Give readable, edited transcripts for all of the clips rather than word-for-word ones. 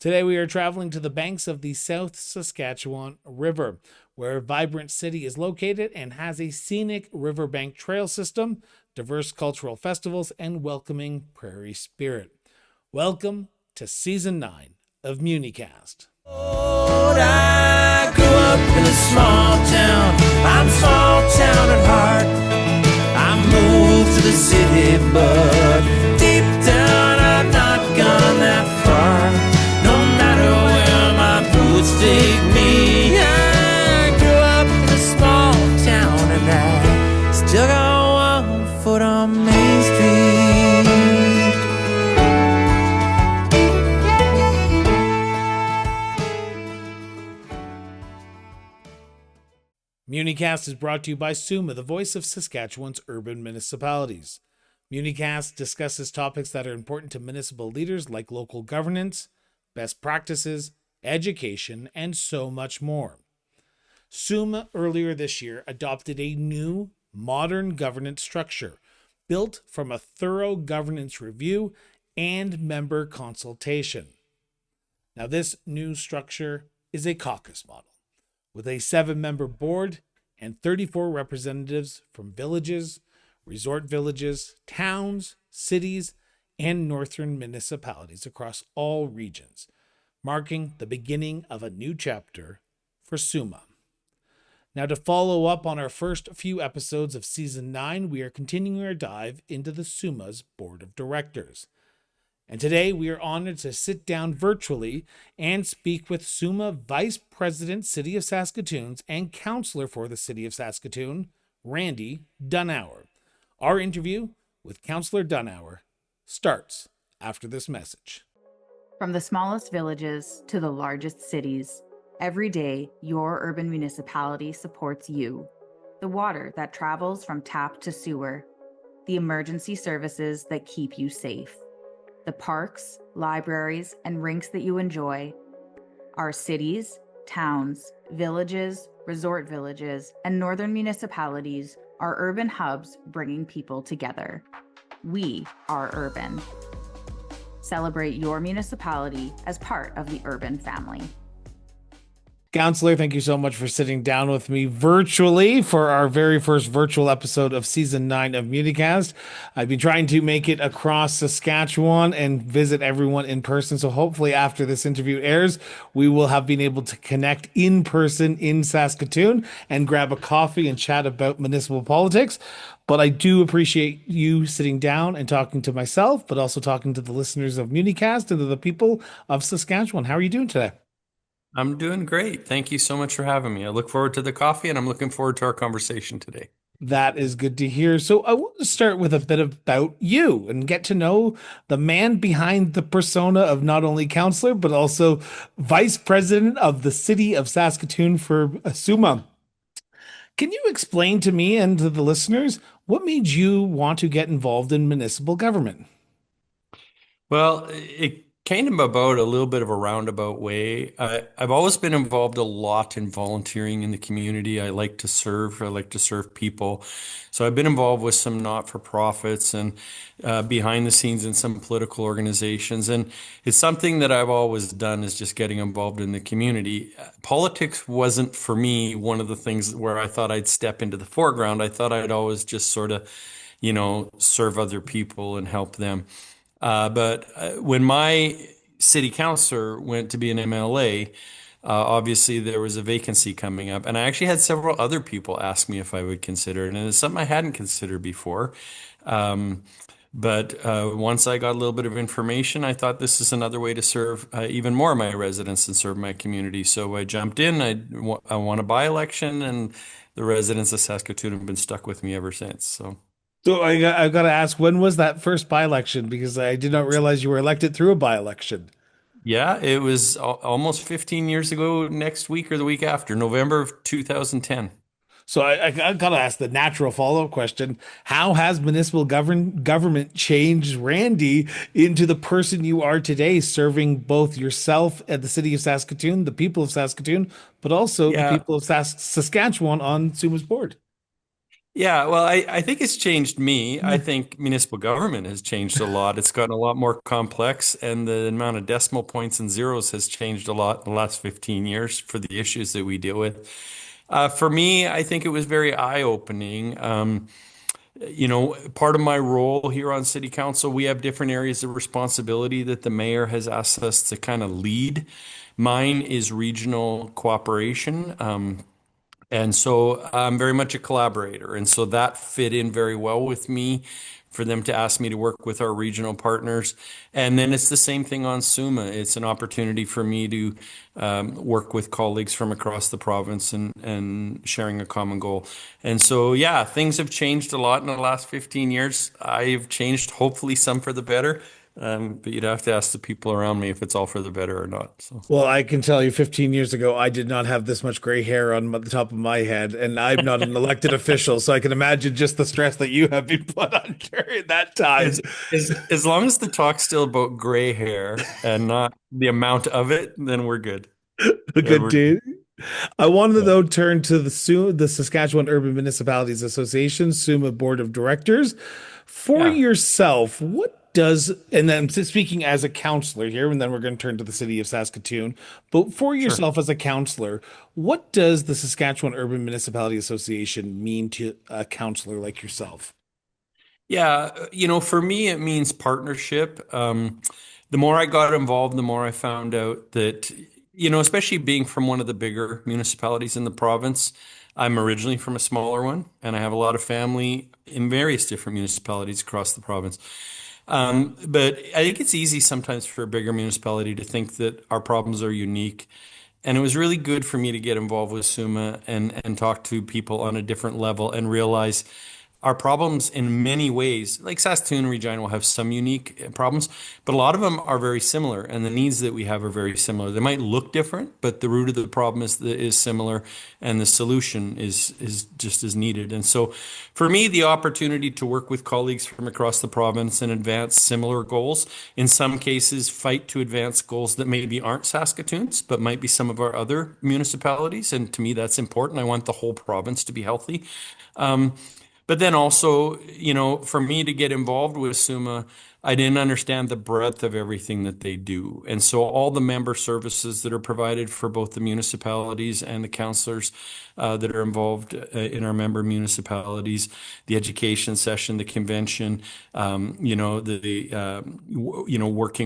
Today we are traveling to the banks of the South Saskatchewan River, where a vibrant city is located and has a scenic riverbank trail system, diverse cultural festivals, and welcoming prairie spirit. Welcome to Season 9 of Muni-Cast. I grew up in a small town. I'm small town at heart. I moved to the city, but deep down I've not gone that far. No matter where my boots take me, I grew up in a small town and I still got one foot on Main Street. Muni-Cast is brought to you by SUMA, the voice of Saskatchewan's urban municipalities. Muni-Cast discusses topics that are important to municipal leaders like local governance, best practices, education, and so much more. SUMA earlier this year adopted a new, modern governance structure built from a thorough governance review and member consultation. Now, this new structure is a caucus model, with a 7-member board and 34 representatives from villages, resort villages, towns, cities, and northern municipalities across all regions, marking the beginning of a new chapter for SUMA. Now, to follow up on our first few episodes of Season 9, we are continuing our dive into the SUMA's Board of Directors. And today we are honored to sit down virtually and speak with SUMA Vice President, City of Saskatoon, and Councillor for the City of Saskatoon, Randy Donauer. Our interview with Councillor Donauer starts after this message. From the smallest villages to the largest cities, every day your urban municipality supports you. The water that travels from tap to sewer, the emergency services that keep you safe, the parks, libraries, and rinks that you enjoy, our cities, towns, villages, resort villages, and northern municipalities are urban hubs bringing people together. We are urban. Celebrate your municipality as part of the urban family. Councillor, thank you so much for sitting down with me virtually for our very first virtual episode of Season 9 of Muni-Cast. I've been trying to make it across Saskatchewan and visit everyone in person, so hopefully after this interview airs, we will have been able to connect in person in Saskatoon and grab a coffee and chat about municipal politics. But I do appreciate you sitting down and talking to myself, but also talking to the listeners of Muni-Cast and to the people of Saskatchewan. How are you doing today? I'm doing great. Thank you so much for having me. I look forward to the coffee and I'm looking forward to our conversation today. That is good to hear. So I want to start with a bit about you and get to know the man behind the persona of not only councillor, but also vice president of the City of Saskatoon for SUMA. Can you explain to me and to the listeners what made you want to get involved in municipal government? Well, it came about a little bit of a roundabout way. I've always been involved a lot in volunteering in the community. I like to serve. I like to serve people. So I've been involved with some not-for-profits and behind the scenes in some political organizations. And it's something that I've always done is just getting involved in the community. Politics wasn't for me one of the things where I thought I'd step into the foreground. I thought I'd always just sort of, serve other people and help them. But when my city councilor went to be an MLA, obviously there was a vacancy coming up. And I actually had several other people ask me if I would consider it. And it's something I hadn't considered before. But once I got a little bit of information, I thought this is another way to serve even more of my residents and serve my community. So I jumped in. I won a by-election, and the residents of Saskatoon have been stuck with me ever since. So I've got to ask, when was that first by-election? Because I did not realize you were elected through a by-election. Yeah, it was almost 15 years ago next week or the week after, November of 2010. So I got to ask the natural follow-up question. How has municipal government changed Randy into the person you are today, serving both yourself at the City of Saskatoon, the people of Saskatoon, but also the people of Saskatchewan on SUMA's board? Yeah, well, I think it's changed me. I think municipal government has changed a lot. It's gotten a lot more complex, and the amount of decimal points and zeros has changed a lot in the last 15 years for the issues that we deal with. For me, I think it was very eye-opening. Part of my role here on City Council, we have different areas of responsibility that the mayor has asked us to kind of lead. Mine is regional cooperation. And so I'm very much a collaborator. And so that fit in very well with me for them to ask me to work with our regional partners. And then it's the same thing on SUMA. It's an opportunity for me to work with colleagues from across the province and sharing a common goal. And so, yeah, things have changed a lot in the last 15 years. I've changed, hopefully, some for the better. But you'd have to ask the people around me if it's all for the better or not. So. Well, I can tell you 15 years ago, I did not have this much gray hair on the top of my head, and I'm not an elected official, so I can imagine just the stress that you have been put under in that time. As long as the talk's still about gray hair and not the amount of it, then we're good. Yeah, Good dude. I wanted to yeah, though turn to the Saskatchewan Urban Municipalities Association, SUMA Board of Directors. For yeah, yourself, what does, and then speaking as a counselor here, and then we're going to turn to the city of Saskatoon, but for sure. yourself as a counselor, what does the Saskatchewan Urban Municipality Association mean to a counselor like yourself? Yeah, for me, it means partnership. The more I got involved, the more I found out that, especially being from one of the bigger municipalities in the province, I'm originally from a smaller one, and I have a lot of family in various different municipalities across the province. But I think it's easy sometimes for a bigger municipality to think that our problems are unique. And it was really good for me to get involved with SUMA and talk to people on a different level and realize our problems in many ways, like Saskatoon and Regina will have some unique problems, but a lot of them are very similar, and the needs that we have are very similar. They might look different, but the root of the problem is similar, and the solution is just as needed. And so, for me, the opportunity to work with colleagues from across the province and advance similar goals, in some cases, fight to advance goals that maybe aren't Saskatoon's, but might be some of our other municipalities. And to me, that's important. I want the whole province to be healthy. Um, but then also, for me to get involved with SUMA, I didn't understand the breadth of everything that they do. And so all the member services that are provided for both the municipalities and the councillors that are involved in our member municipalities, the education session, the convention, working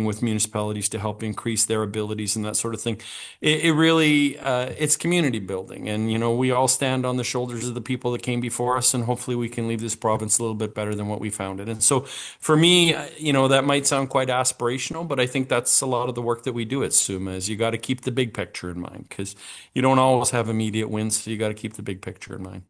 with municipalities to help increase their abilities and that sort of thing. It really, it's community building. And, we all stand on the shoulders of the people that came before us, and hopefully we can leave this province a little bit better than what we found it. And so for me, that might sound quite aspirational, but I think that's a lot of the work that we do at SUMA is you got to keep the big picture in mind because you don't always have immediate wins, so you got to keep the big picture in mind.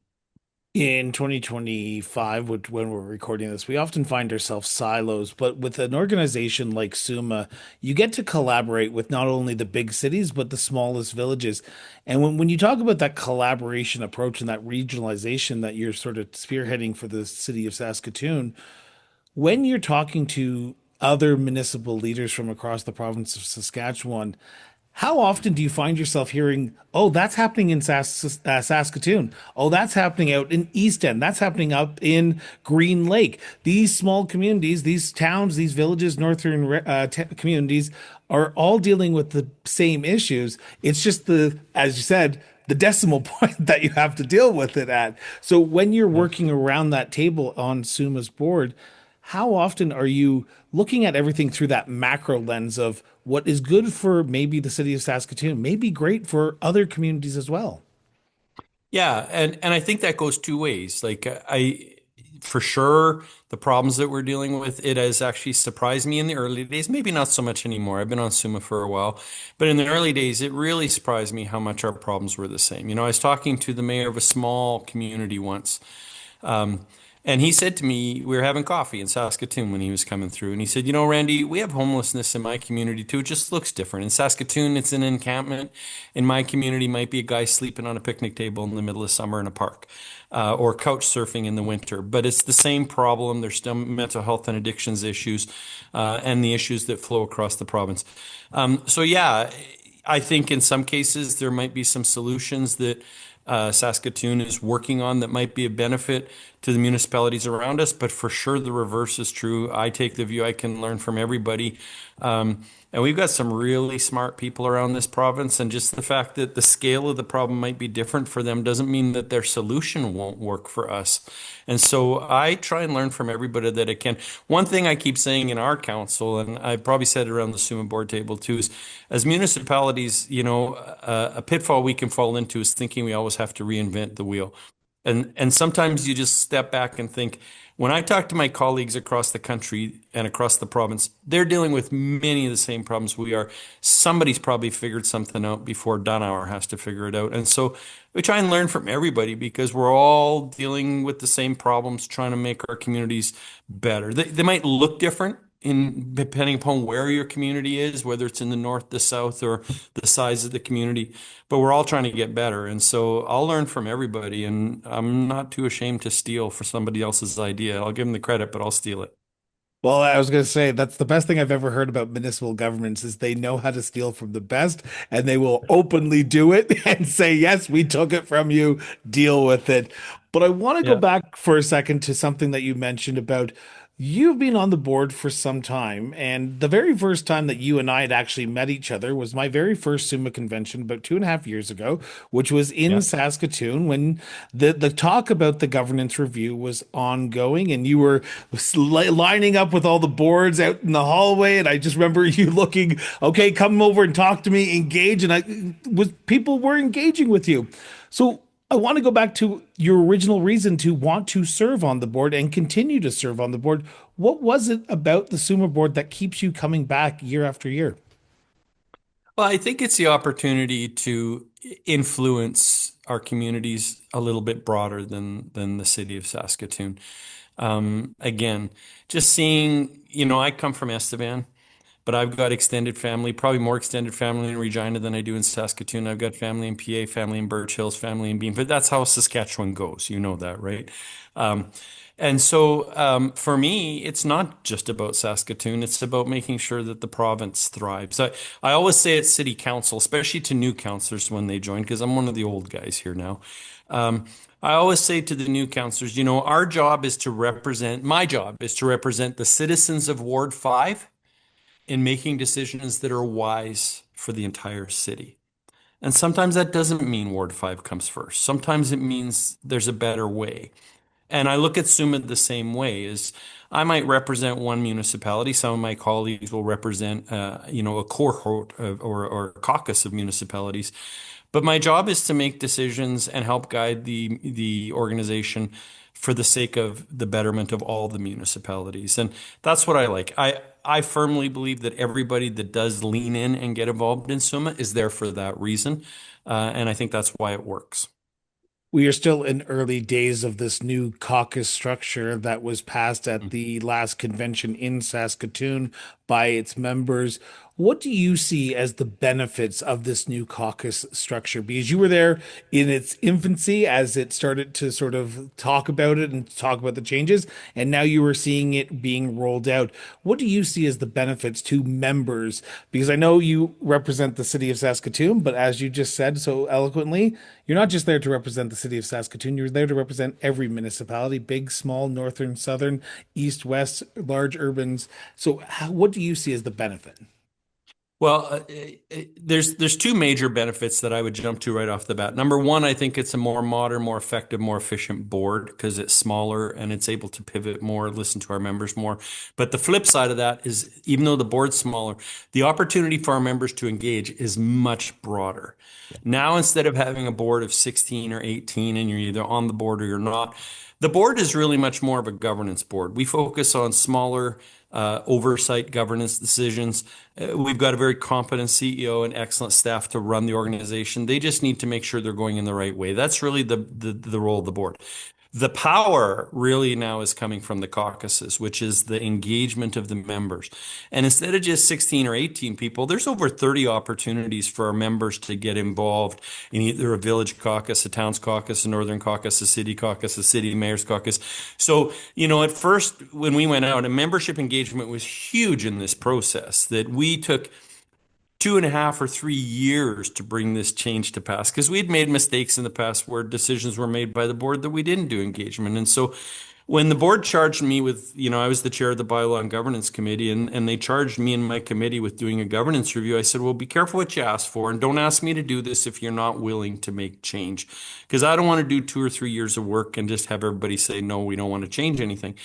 In 2025, when we're recording this, we often find ourselves silos, but with an organization like SUMA, you get to collaborate with not only the big cities, but the smallest villages. And when you talk about that collaboration approach and that regionalization that you're sort of spearheading for the city of Saskatoon, when you're talking to other municipal leaders from across the province of Saskatchewan, how often do you find yourself hearing, "Oh, that's happening in Saskatoon. Oh, that's happening out in East End. That's happening up in Green Lake." These small communities, these towns, these villages, northern communities are all dealing with the same issues. It's just as you said, the decimal point that you have to deal with it at. So when you're working around that table on SUMA's board, how often are you looking at everything through that macro lens of what is good for maybe the city of Saskatoon, may be great for other communities as well? Yeah, and I think that goes two ways. Like for sure, the problems that we're dealing with, it has actually surprised me in the early days. Maybe not so much anymore. I've been on SUMA for a while, but in the early days, it really surprised me how much our problems were the same. I was talking to the mayor of a small community once. Um, and he said to me, we were having coffee in Saskatoon when he was coming through. And he said, Randy, we have homelessness in my community too. It just looks different. In Saskatoon, it's an encampment. In my community, might be a guy sleeping on a picnic table in the middle of summer in a park, or couch surfing in the winter. But it's the same problem. There's still mental health and addictions issues, and the issues that flow across the province. So yeah, I think in some cases there might be some solutions that Saskatoon is working on that might be a benefit to the municipalities around us, but for sure the reverse is true. I take the view I can learn from everybody. And we've got some really smart people around this province, and just the fact that the scale of the problem might be different for them doesn't mean that their solution won't work for us. And so I try and learn from everybody that I can. One thing I keep saying in our council, and I probably said it around the SUMA board table too, is as municipalities, a pitfall we can fall into is thinking we always have to reinvent the wheel. And sometimes you just step back and think, when I talk to my colleagues across the country and across the province, they're dealing with many of the same problems we are. Somebody's probably figured something out before Donauer has to figure it out. And so we try and learn from everybody because we're all dealing with the same problems, trying to make our communities better. They might look different in depending upon where your community is, whether it's in the north, the south, or the size of the community, but we're all trying to get better. And so I'll learn from everybody, and I'm not too ashamed to steal for somebody else's idea. I'll give them the credit, but I'll steal it. Well, I was going to say that's the best thing I've ever heard about municipal governments is they know how to steal from the best and they will openly do it and say, yes, we took it from you, deal with it. But I want to go Yeah. back for a second to something that you mentioned about you've been on the board for some time. And the very first time that you and I had actually met each other was my very first SUMA convention about 2.5 years ago, which was in Yeah. Saskatoon when the talk about the governance review was ongoing and you were lining up with all the boards out in the hallway. And I just remember you looking, okay, come over and talk to me, engage. And people were engaging with you. So I want to go back to your original reason to want to serve on the board and continue to serve on the board. What was it about the SUMA board that keeps you coming back year after year? Well, I think it's the opportunity to influence our communities a little bit broader than the city of Saskatoon. Again, just seeing, I come from Estevan, but I've got extended family, probably more extended family in Regina than I do in Saskatoon. I've got family in PA, family in Birch Hills, family in Beam, but that's how Saskatchewan goes. You know that, right? Um, and so for me, it's not just about Saskatoon. It's about making sure that the province thrives. I always say at city council, especially to new councillors when they join, because I'm one of the old guys here now. I always say to the new councillors, our job is to represent, my job is to represent the citizens of Ward 5 in making decisions that are wise for the entire city. And sometimes that doesn't mean Ward 5 comes first. Sometimes it means there's a better way. And I look at SUMA the same way is I might represent one municipality. Some of my colleagues will represent, a cohort or caucus of municipalities. But my job is to make decisions and help guide the organization for the sake of the betterment of all the municipalities. And that's what I like. I firmly believe that everybody that does lean in and get involved in SUMA is there for that reason. And I think that's why it works. We are still in early days of this new caucus structure that was passed at the last convention in Saskatoon by its members. What do you see as the benefits of this new caucus structure? Because you were there in its infancy as it started to sort of talk about it and talk about the changes, and now you are seeing it being rolled out. What do you see as the benefits to members? Because I know you represent the city of Saskatoon, but as you just said so eloquently, you're not just there to represent the city of Saskatoon, you're there to represent every municipality, big, small, northern, southern, east, west, large urbans. So what do you see as the benefit? Well, there's two major benefits that I would jump to right off the bat. Number one, I think it's a more modern, more effective, more efficient board because it's smaller and it's able to pivot more, listen to our members more. But the flip side of that is even though the board's smaller, the opportunity for our members to engage is much broader. Now, instead of having a board of 16 or 18 and you're either on the board or you're not, the board is really much more of a governance board. We focus on smaller oversight governance decisions. We've got a very competent CEO and excellent staff to run the organization. They just need to make sure they're going in the right way. That's really the role of the board. The power really now is coming from the caucuses, which is the engagement of the members. And instead of just 16 or 18 people, there's over 30 opportunities for our members to get involved in either a village caucus, a town's caucus, a northern caucus, a city mayor's caucus. So, at first, when we went out, a membership engagement was huge in this process that we took 2.5 or 3 years to bring this change to pass because we had made mistakes in the past where decisions were made by the board that we didn't do engagement. And so when the board charged me with, I was the chair of the bylaw and governance committee, and they charged me and my committee with doing a governance review. I said, well, be careful what you ask for, and don't ask me to do this if you're not willing to make change. Because I don't want to do 2 or 3 years of work and just have everybody say, no, we don't want to change anything.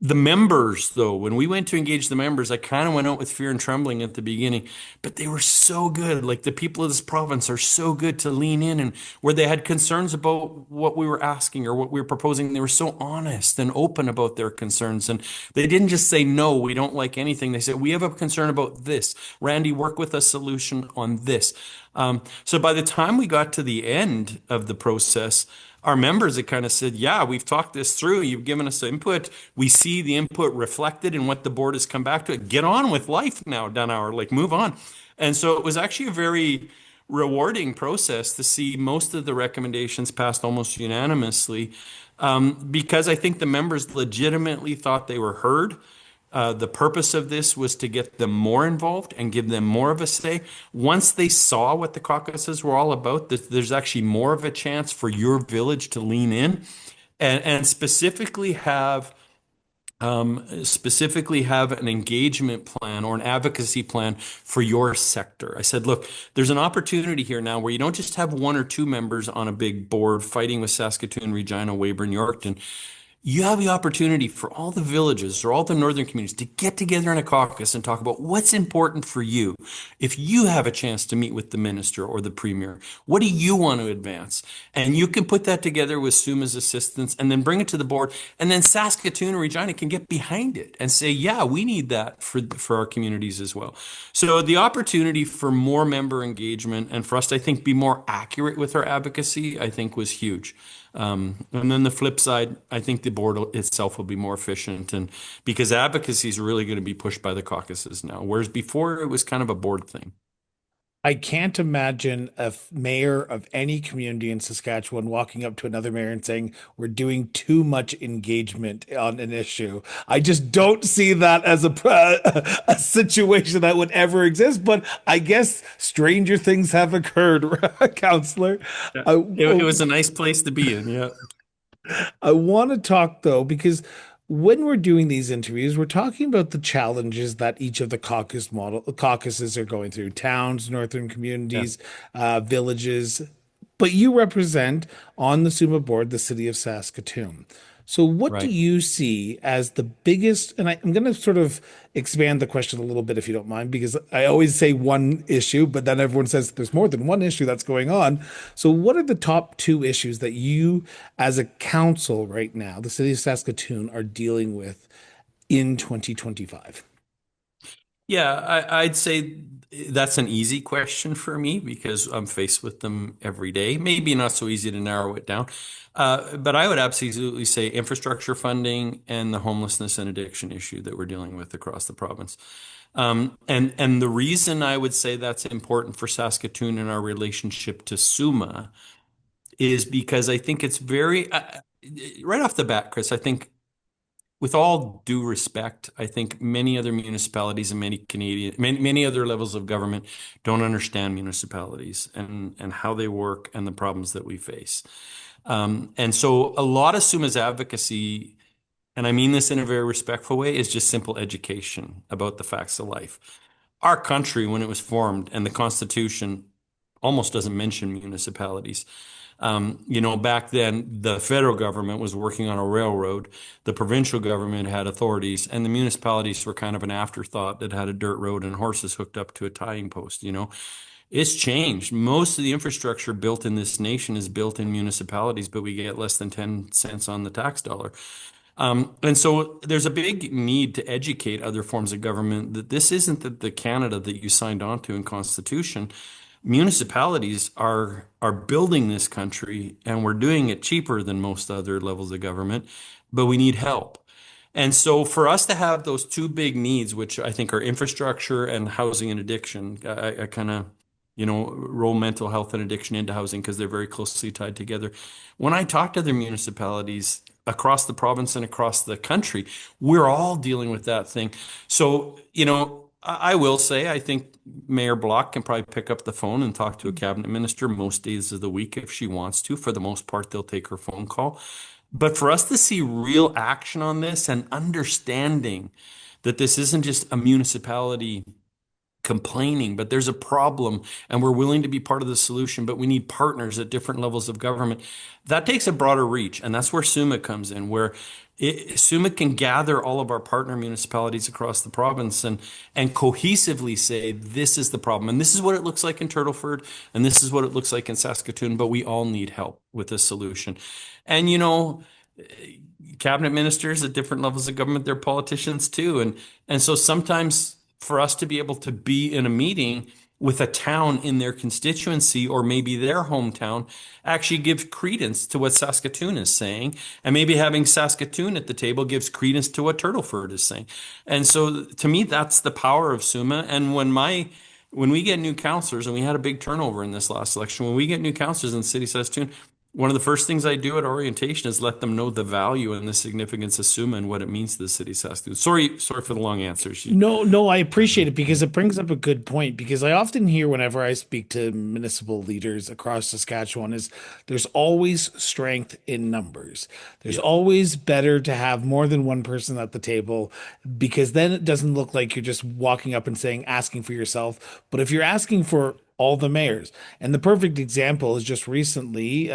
The members, though, when we went to engage the members, I kind of went out with fear and trembling at the beginning, but they were so good. Like the people of this province are so good to lean in, and where they had concerns about what we were asking or what we were proposing, they were so honest and open about their concerns. And they didn't just say, no, we don't like anything. They said, we have a concern about this. Randy, work with a solution on this. So by the time we got to the end of the process, our members had kind of said, yeah, we've talked this through. You've given us input. We see the input reflected in what the board has come back to. Get on with life now, Donauer, like move on. And so it was actually a very rewarding process to see most of the recommendations passed almost unanimously, because I think the members legitimately thought they were heard. The purpose of this was to get them more involved and give them more of a say. Once they saw what the caucuses were all about, there's actually more of a chance for your village to lean in and specifically have an engagement plan or an advocacy plan for your sector. I said, look, there's an opportunity here now where you don't just have 1 or 2 members on a big board fighting with Saskatoon, Regina, Weyburn, Yorkton. You have the opportunity for all the villages or all the northern communities to get together in a caucus and talk about what's important for you. If you have a chance to meet with the minister or the premier, what do you want to advance? And you can put that together with SUMA's assistance and then bring it to the board. And then Saskatoon or Regina can get behind it and say, yeah, we need that for our communities as well. So the opportunity for more member engagement and for us to, I think, be more accurate with our advocacy, I think was huge. And then the flip side, I think the board itself will be more efficient, and because advocacy is really going to be pushed by the caucuses now, whereas before it was kind of a board thing. I can't imagine a mayor of any community in Saskatchewan walking up to another mayor and saying, we're doing too much engagement on an issue. I just don't see that as a situation that would ever exist. But I guess stranger things have occurred, Counselor. Yeah. I, It was a nice place to be in. Yeah. I want to talk though, because when we're doing these interviews, we're talking about the challenges that each of the caucuses are going through, towns, northern Yeah. communities, villages. But you represent on the SUMA board the city of Saskatoon. So what do Right. you see as the biggest, and I'm going to sort of expand the question a little bit if you don't mind, because I always say one issue, but then everyone says there's more than one issue that's going on. So what are the top 2 issues that you as a council right now, the city of Saskatoon, are dealing with in 2025? Yeah, I'd say that's an easy question for me because I'm faced with them every day. Maybe not so easy to narrow it down. But I would absolutely say infrastructure funding and the homelessness and addiction issue that we're dealing with across the province. And the reason I would say that's important for Saskatoon and our relationship to SUMA is because I think it's very, right off the bat, Chris, I think with all due respect, I think many other municipalities and many other levels of government don't understand municipalities and how they work and the problems that we face. And so a lot of SUMA's advocacy, and I mean this in a very respectful way, is just simple education about the facts of life. Our country, when it was formed, and the Constitution almost doesn't mention municipalities. Back then, the federal government was working on a railroad, the provincial government had authorities, and the municipalities were kind of an afterthought that had a dirt road and horses hooked up to a tying post. It's changed. Most of the infrastructure built in this nation is built in municipalities, but we get less than 10 cents on the tax dollar. And so there's a big need to educate other forms of government that this isn't the Canada that you signed on to in Constitution. Municipalities are building this country, and we're doing it cheaper than most other levels of government, but we need help. And so for us to have those 2 big needs, which I think are infrastructure and housing and addiction, I kind of, roll mental health and addiction into housing because they're very closely tied together. When I talk to other municipalities across the province and across the country, we're all dealing with that thing. So, I will say, I think Mayor Block can probably pick up the phone and talk to a cabinet minister most days of the week if she wants to. For the most part, they'll take her phone call. But for us to see real action on this and understanding that this isn't just a municipality complaining, but there's a problem and we're willing to be part of the solution, but we need partners at different levels of government. That takes a broader reach. And that's where SUMA comes in, where SUMA can gather all of our partner municipalities across the province and cohesively say, this is the problem. And this is what it looks like in Turtleford. And this is what it looks like in Saskatoon, but we all need help with this solution. And, cabinet ministers at different levels of government, they're politicians too. And so sometimes for us to be able to be in a meeting with a town in their constituency or maybe their hometown actually gives credence to what Saskatoon is saying. And maybe having Saskatoon at the table gives credence to what Turtleford is saying. And so to me, that's the power of SUMA. And when we get new councillors, and we had a big turnover in this last election, when we get new councillors in the city of Saskatoon, one of the first things I do at orientation is let them know the value and the significance of SUMA and what it means to the city of Saskatoon. Sorry for the long answers. No, I appreciate it because it brings up a good point. Because I often hear whenever I speak to municipal leaders across Saskatchewan is there's always strength in numbers. There's always better to have more than one person at the table because then it doesn't look like you're just walking up and asking for yourself. But if you're asking for all the mayors. And the perfect example is just recently,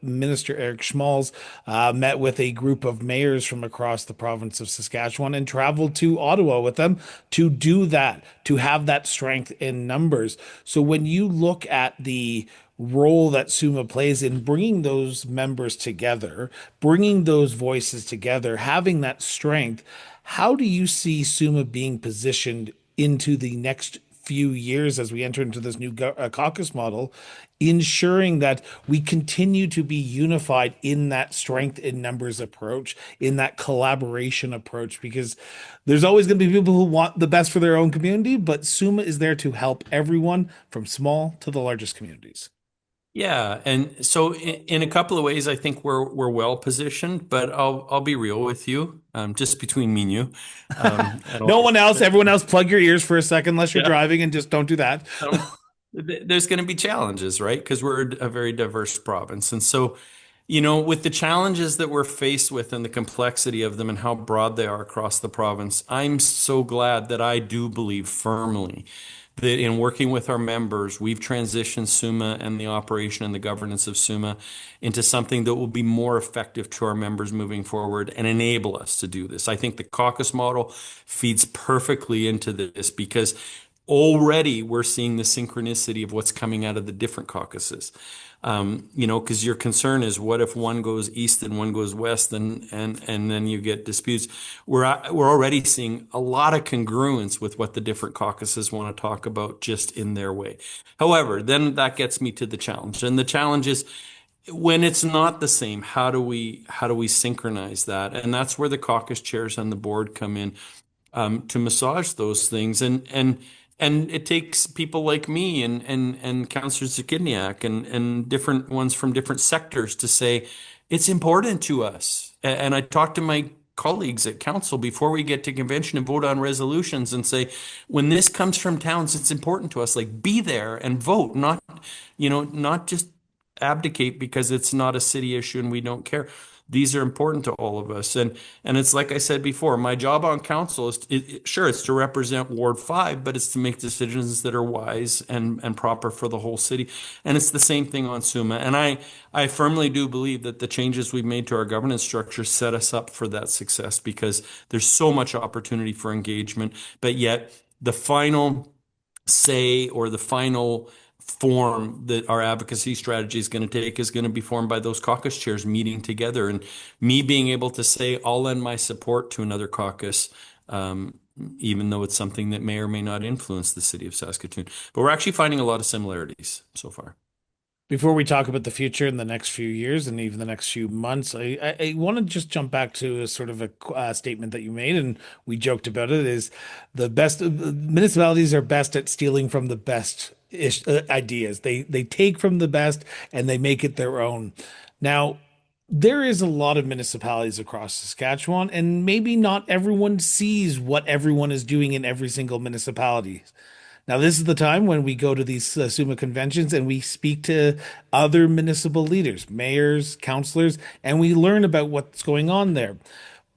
Minister Eric Schmalz met with a group of mayors from across the province of Saskatchewan and traveled to Ottawa with them to do that, to have that strength in numbers. So when you look at the role that SUMA plays in bringing those members together, bringing those voices together, having that strength, how do you see SUMA being positioned into the next few years as we enter into this new caucus model, ensuring that we continue to be unified in that strength in numbers approach, in that collaboration approach, because there's always going to be people who want the best for their own community, but SUMA is there to help everyone from small to the largest communities. Yeah, and so in a couple of ways, I think we're well positioned. But I'll be real with you, just between me and you. No one else, everyone else, plug your ears for a second, unless you're driving, and just don't do that. There's going to be challenges, right? Because we're a very diverse province, and so with the challenges that we're faced with and the complexity of them and how broad they are across the province, I'm so glad that I do believe firmly that in working with our members, we've transitioned SUMA and the operation and the governance of SUMA into something that will be more effective to our members moving forward and enable us to do this. I think the caucus model feeds perfectly into this because already we're seeing the synchronicity of what's coming out of the different caucuses. Because your concern is what if one goes east and one goes west and then you get disputes. We're already seeing a lot of congruence with what the different caucuses want to talk about just in their way. However, then that gets me to the challenge. And the challenge is when it's not the same, how do we synchronize that? And that's where the caucus chairs and the board come in to massage those things. And it takes people like me and Councillor Zakidniak and different ones from different sectors to say, it's important to us. And I talk to my colleagues at council before we get to convention and vote on resolutions and say, when this comes from towns, it's important to us. Like, be there and vote, not just abdicate because it's not a city issue and we don't care. These are important to all of us. And it's like I said before, my job on council is, it's to represent Ward 5, but it's to make decisions that are wise and proper for the whole city. And it's the same thing on SUMA. And I firmly do believe that the changes we've made to our governance structure set us up for that success because there's so much opportunity for engagement, but yet the final say or the final form that our advocacy strategy is going to take is going to be formed by those caucus chairs meeting together and me being able to say I'll lend my support to another caucus, even though it's something that may or may not influence the city of Saskatoon. But we're actually finding a lot of similarities so far. Before we talk about the future in the next few years and even the next few months, I want to just jump back to a sort of a statement that you made, and we joked about it, is the best municipalities are best at stealing from the best ideas. They take from the best and they make it their own. Now, There is a lot of municipalities across Saskatchewan, and maybe not everyone sees what everyone is doing in every single municipality. Now, this is the time when we go to these SUMA conventions and we speak to other municipal leaders, mayors, councillors, and we learn about what's going on there.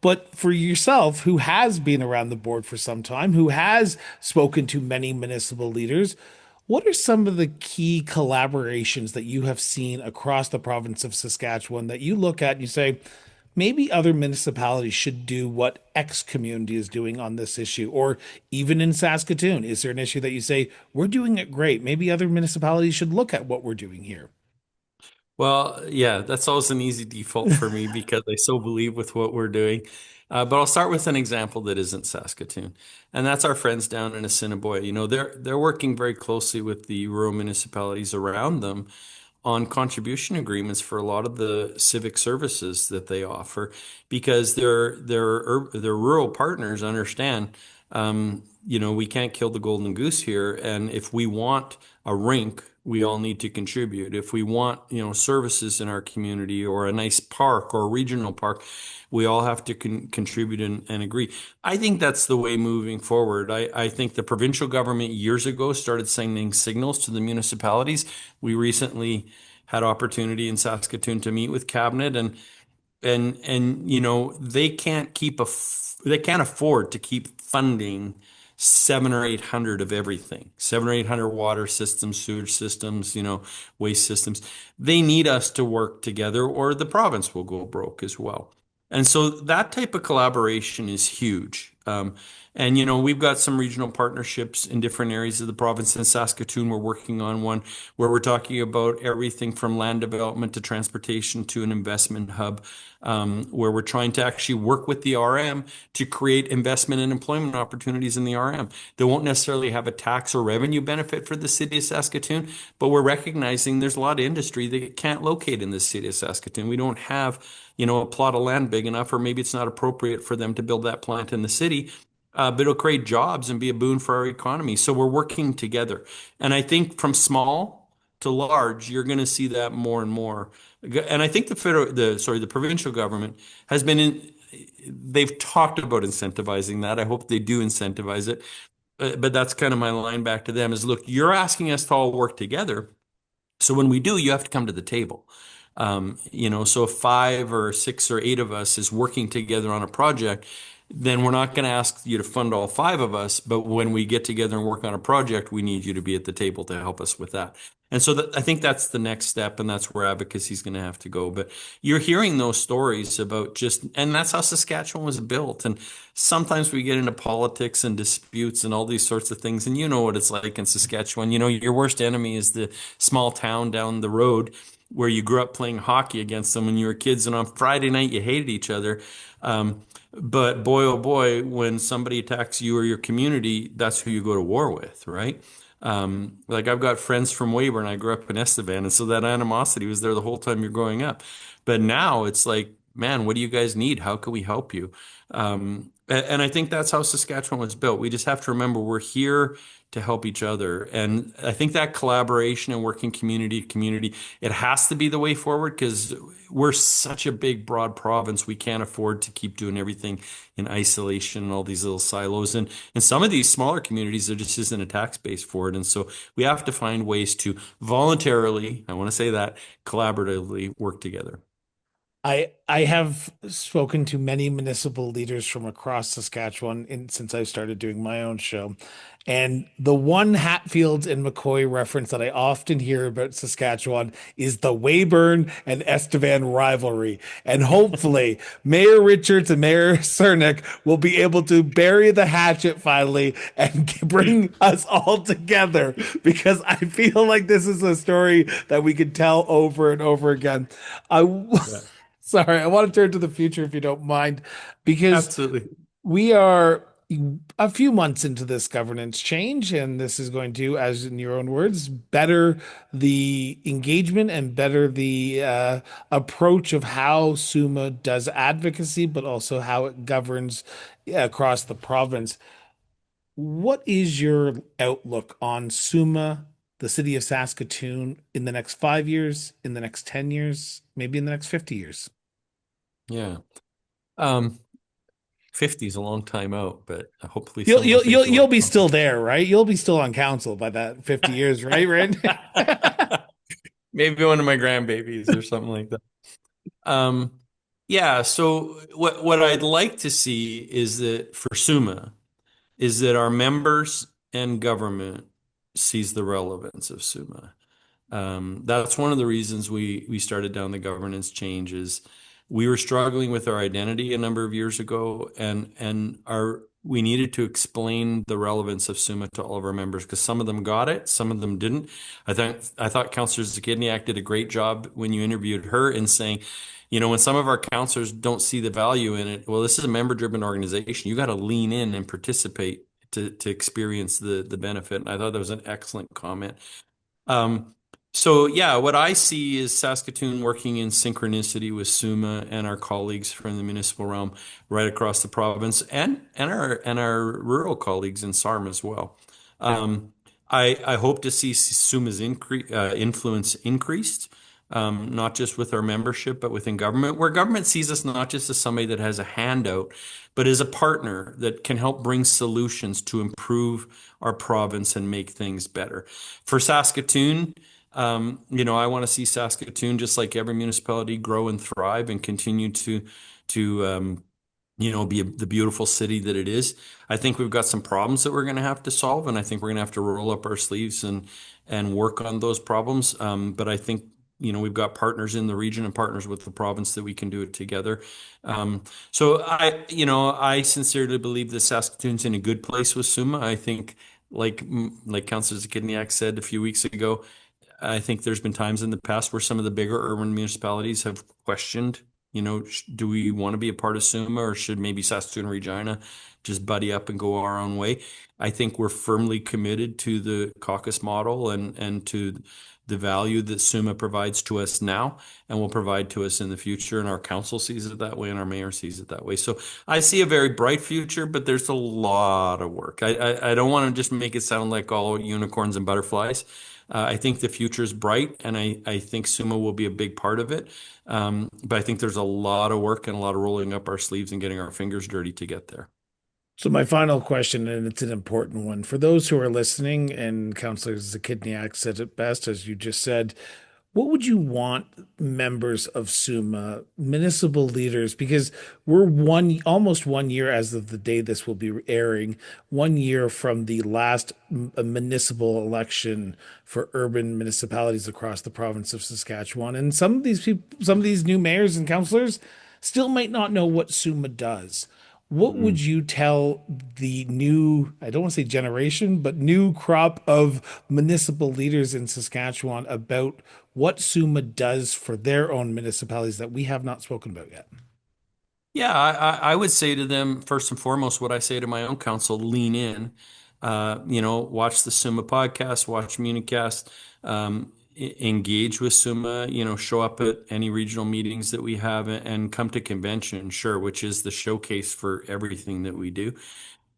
But for yourself, who has been around the board for some time, who has spoken to many municipal leaders, what are some of the key collaborations that you have seen across the province of Saskatchewan that you look at and you say, maybe other municipalities should do what X community is doing on this issue? Or even in Saskatoon, is there an issue that you say, we're doing it great? Maybe other municipalities should look at what we're doing here. Well, yeah, that's always an easy default for me because I so believe with what we're doing. But I'll start with an example that isn't Saskatoon, and that's our friends down in Assiniboia. They're working very closely with the rural municipalities around them on contribution agreements for a lot of the civic services that they offer because their rural partners understand, we can't kill the golden goose here, and if we want a rink, we all need to contribute. If we want, services in our community or a nice park or a regional park, we all have to contribute and agree. I think that's the way moving forward. I think the provincial government years ago started sending signals to the municipalities. We recently had opportunity in Saskatoon to meet with cabinet and they can't afford to keep funding 700 or 800 of everything, 700 or 800 water systems, sewage systems, waste systems. They need us to work together or the province will go broke as well. And so that type of collaboration is huge. And we've got some regional partnerships in different areas of the province. In Saskatoon, we're working on one where we're talking about everything from land development to transportation to an investment hub, where we're trying to actually work with the RM to create investment and employment opportunities in the RM. They won't necessarily have a tax or revenue benefit for the city of Saskatoon, but we're recognizing there's a lot of industry that can't locate in the city of Saskatoon. We don't have, a plot of land big enough, or maybe it's not appropriate for them to build that plant in the city. But it'll create jobs and be a boon for our economy. So we're working together. And I think from small to large, you're going to see that more and more. And I think the provincial government has they've talked about incentivizing that. I hope they do incentivize it. But that's kind of my line back to them is, look, you're asking us to all work together. So when we do, you have to come to the table. So if 5 or 6 or 8 of us is working together on a project, then we're not going to ask you to fund all 5 of us. But when we get together and work on a project, we need you to be at the table to help us with that. And so I think that's the next step, and that's where advocacy is going to have to go. But you're hearing those stories about and that's how Saskatchewan was built. And sometimes we get into politics and disputes and all these sorts of things. And you know what it's like in Saskatchewan. Your worst enemy is the small town down the road where you grew up playing hockey against them when you were kids. And on Friday night, you hated each other. But boy, oh boy, when somebody attacks you or your community, that's who you go to war with, right? Like I've got friends from Weyburn. I grew up in Estevan, and so that animosity was there the whole time you're growing up. But now it's like, man, what do you guys need? How can we help you? And I think that's how Saskatchewan was built. We just have to remember we're here to help each other. And I think that collaboration and working community to community, it has to be the way forward because we're such a big, broad province. We can't afford to keep doing everything in isolation and all these little silos. And in some of these smaller communities, there just isn't a tax base for it. And so we have to find ways to voluntarily, I want to say that, collaboratively work together. I have spoken to many municipal leaders from across Saskatchewan since I started doing my own show. And the one Hatfields and McCoy reference that I often hear about Saskatchewan is the Weyburn and Estevan rivalry. And hopefully Mayor Richards and Mayor Cernick will be able to bury the hatchet finally and bring us all together because I feel like this is a story that we could tell over and over again. Yeah. Sorry, I want to turn to the future if you don't mind, because Absolutely. we are a few months into this governance change, and this is going to, as in your own words, better the engagement and better the approach of how SUMA does advocacy, but also how it governs across the province. What is your outlook on SUMA, the city of Saskatoon, in the next 5 years, in the next 10 years, maybe in the next 50 years? Yeah. Um, 50 is a long time out, but hopefully You'll some of the you'll things you'll will you'll be accomplish. still there, right? You'll be still on council by that 50 years, right? Right? Maybe one of my grandbabies or something like that. Um, yeah, so what I'd like to see is that for SUMA is that our members and government sees the relevance of SUMA. That's one of the reasons we started down the governance changes. We were struggling with our identity a number of years ago, and our we needed to explain the relevance of SUMA to all of our members because some of them got it, some of them didn't. I thought Councillor Zakidniak did a great job when you interviewed her in saying, when some of our councillors don't see the value in it, well, this is a member-driven organization. You got to lean in and participate to experience the benefit. And I thought that was an excellent comment. Um, so yeah, what I see is Saskatoon working in synchronicity with SUMA and our colleagues from the municipal realm right across the province and our rural colleagues in SARM as well. I hope to see SUMA's influence increased, not just with our membership, but within government, where government sees us not just as somebody that has a handout, but as a partner that can help bring solutions to improve our province and make things better. For Saskatoon, I want to see Saskatoon, just like every municipality, grow and thrive and continue to be the beautiful city that it is. I think we've got some problems that we're going to have to solve, and I think we're going to have to roll up our sleeves and work on those problems. But I think we've got partners in the region and partners with the province that we can do it together. So I sincerely believe that Saskatoon's in a good place with SUMA. I think, like Councillor Zakidniak said a few weeks ago, I think there's been times in the past where some of the bigger urban municipalities have questioned, do we want to be a part of SUMA or should maybe Saskatoon and Regina just buddy up and go our own way? I think we're firmly committed to the caucus model and to the value that SUMA provides to us now and will provide to us in the future. And our council sees it that way and our mayor sees it that way. So I see a very bright future, but there's a lot of work. I don't want to just make it sound like all unicorns and butterflies. I think the future is bright, and I think SUMA will be a big part of it. But I think there's a lot of work and a lot of rolling up our sleeves and getting our fingers dirty to get there. So my final question, and it's an important one for those who are listening, and Councillor Zakidniak said it best, as you just said. What would you want members of SUMA, municipal leaders, because we're almost 1 year as of the day this will be airing, 1 year from the last municipal election for urban municipalities across the province of Saskatchewan, and some of these people, some of these new mayors and councillors, still might not know what SUMA does. What would Mm. you tell the new, I don't want to say generation, but new crop of municipal leaders in Saskatchewan about what SUMA does for their own municipalities that we have not spoken about yet? Yeah, I would say to them, first and foremost, what I say to my own council, lean in. Watch the SUMA podcast, watch MuniCast, engage with SUMA, show up at any regional meetings that we have and come to convention, sure, which is the showcase for everything that we do.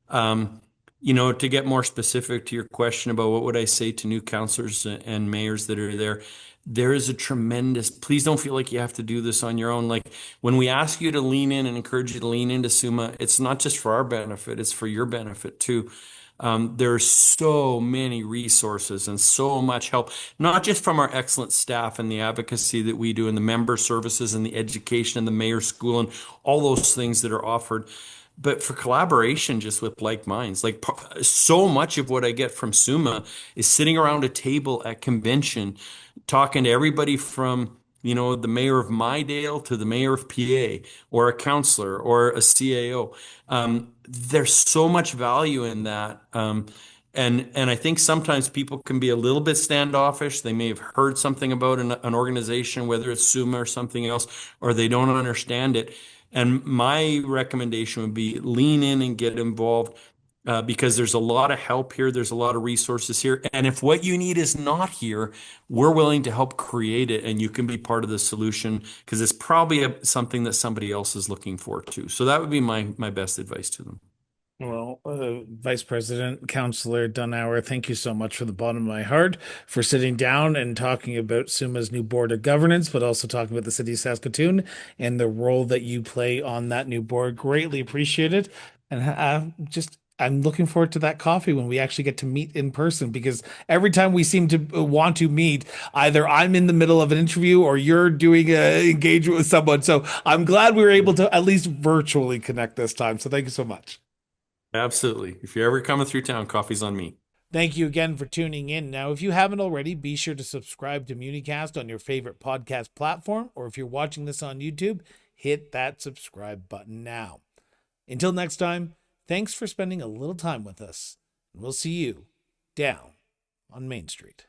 Um, to get more specific to your question about what would I say to new councillors and mayors that are there, there is a tremendous, please don't feel like you have to do this on your own. Like when we ask you to lean in and encourage you to lean into SUMA, it's not just for our benefit, it's for your benefit too. There are so many resources and so much help, not just from our excellent staff and the advocacy that we do and the member services and the education and the mayor's school and all those things that are offered, but for collaboration just with like minds. Like so much of what I get from SUMA is sitting around a table at convention talking to everybody from the mayor of Mydale to the mayor of PA or a counselor or a CAO. There's so much value in that. And I think sometimes people can be a little bit standoffish. They may have heard something about an organization, whether it's SUMA or something else, or they don't understand it. And my recommendation would be lean in and get involved because there's a lot of help here. There's a lot of resources here. And if what you need is not here, we're willing to help create it and you can be part of the solution because it's probably something that somebody else is looking for too. So that would be my best advice to them. Well, Vice President, Councillor Donauer, thank you so much from the bottom of my heart for sitting down and talking about SUMA's new board of governance, but also talking about the city of Saskatoon and the role that you play on that new board. Greatly appreciate it. And I'm looking forward to that coffee when we actually get to meet in person because every time we seem to want to meet, either I'm in the middle of an interview or you're doing a engagement with someone. So I'm glad we were able to at least virtually connect this time. So thank you so much. Absolutely. If you're ever coming through town, coffee's on me. Thank you again for tuning in. Now, if you haven't already, be sure to subscribe to MuniCast on your favorite podcast platform, or if you're watching this on YouTube, hit that subscribe button now. Until next time, thanks for spending a little time with us, and we'll see you down on Main Street.